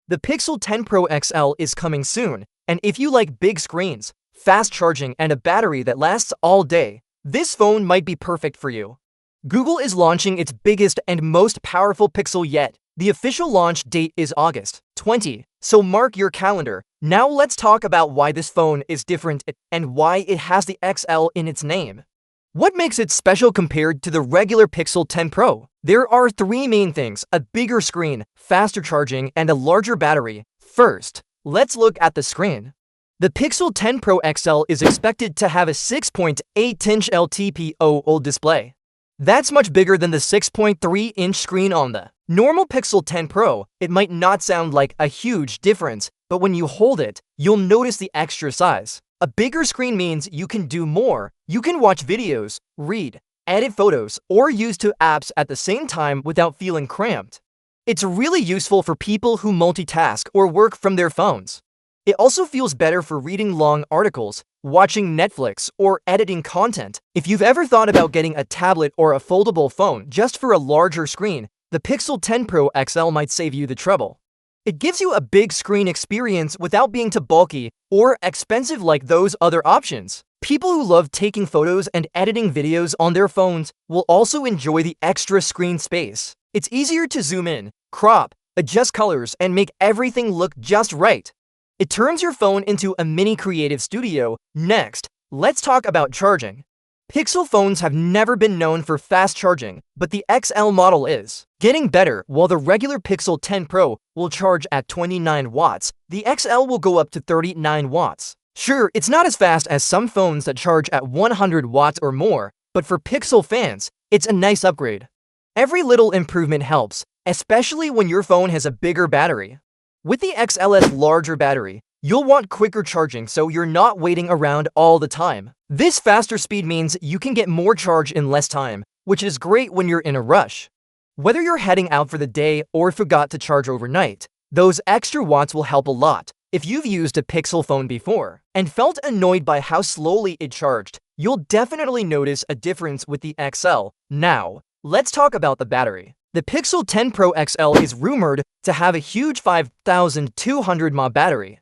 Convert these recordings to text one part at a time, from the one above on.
The Pixel 10 Pro XL is coming soon, and if you like big screens, fast charging, and a battery that lasts all day, this phone might be perfect for you. Google is launching its biggest and most powerful Pixel yet. The official launch date is August 20, so mark your calendar. Now let's talk about why this phone is different and why it has the XL in its name. What makes it special compared to the regular Pixel 10 Pro? There are three main things: a bigger screen, faster charging, and a larger battery. First, let's look at the screen. The Pixel 10 Pro XL is expected to have a 6.8-inch LTPO OLED display. That's much bigger than the 6.3-inch screen on the normal Pixel 10 Pro. It might not sound like a huge difference, but when you hold it, you'll notice the extra size. A bigger screen means you can do more. You can watch videos, read, edit photos, or use two apps at the same time without feeling cramped. It's really useful for people who multitask or work from their phones. It also feels better for reading long articles, watching Netflix, or editing content. If you've ever thought about getting a tablet or a foldable phone just for a larger screen, the Pixel 10 Pro XL might save you the trouble. It gives you a big screen experience without being too bulky or expensive like those other options. People who love taking photos and editing videos on their phones will also enjoy the extra screen space. It's easier to zoom in, crop, adjust colors, and make everything look just right. It turns your phone into a mini creative studio. Next, let's talk about charging. Pixel phones have never been known for fast charging, but the XL model is getting better. While the regular Pixel 10 Pro will charge at 29 watts, the XL will go up to 39 watts. Sure, it's not as fast as some phones that charge at 100 watts or more, but for Pixel fans, it's a nice upgrade. Every little improvement helps, especially when your phone has a bigger battery. With the XL's larger battery, you'll want quicker charging so you're not waiting around all the time. This faster speed means you can get more charge in less time, which is great when you're in a rush. Whether you're heading out for the day or forgot to charge overnight, those extra watts will help a lot. If you've used a Pixel phone before and felt annoyed by how slowly it charged, you'll definitely notice a difference with the XL. Now, let's talk about the battery. The Pixel 10 Pro XL is rumored to have a huge 5,200 mAh battery.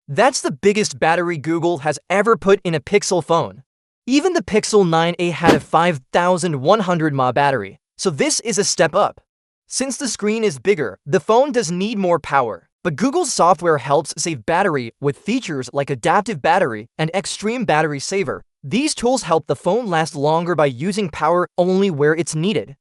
That's the biggest battery Google has ever put in a Pixel phone. Even the Pixel 9a had a 5,100 mAh battery, so this is a step up. Since the screen is bigger, the phone does need more power, but Google's software helps save battery with features like Adaptive Battery and Extreme Battery Saver. These tools help the phone last longer by using power only where it's needed.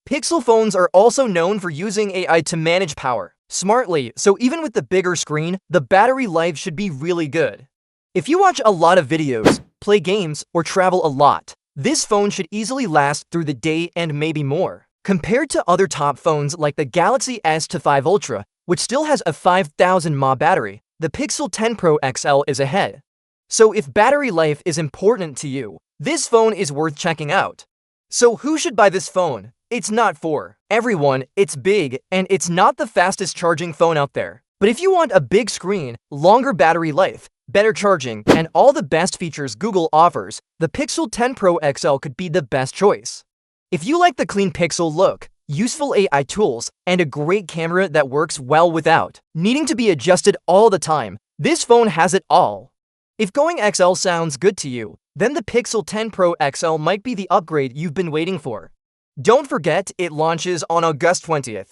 Pixel phones are also known for using AI to manage power smartly, so even with the bigger screen, the battery life should be really good. If you watch a lot of videos, play games, or travel a lot, this phone should easily last through the day and maybe more. Compared to other top phones like the Galaxy S5 Ultra, which still has a 5,000 mAh battery, the Pixel 10 Pro XL is ahead. So if battery life is important to you, this phone is worth checking out. So who should buy this phone? It's not for everyone. It's big, and it's not the fastest charging phone out there. But if you want a big screen, longer battery life, better charging, and all the best features Google offers, the Pixel 10 Pro XL could be the best choice. If you like the clean Pixel look, useful AI tools, and a great camera that works well without needing to be adjusted all the time, this phone has it all. If going XL sounds good to you, then the Pixel 10 Pro XL might be the upgrade you've been waiting for. Don't forget, it launches on August 20th.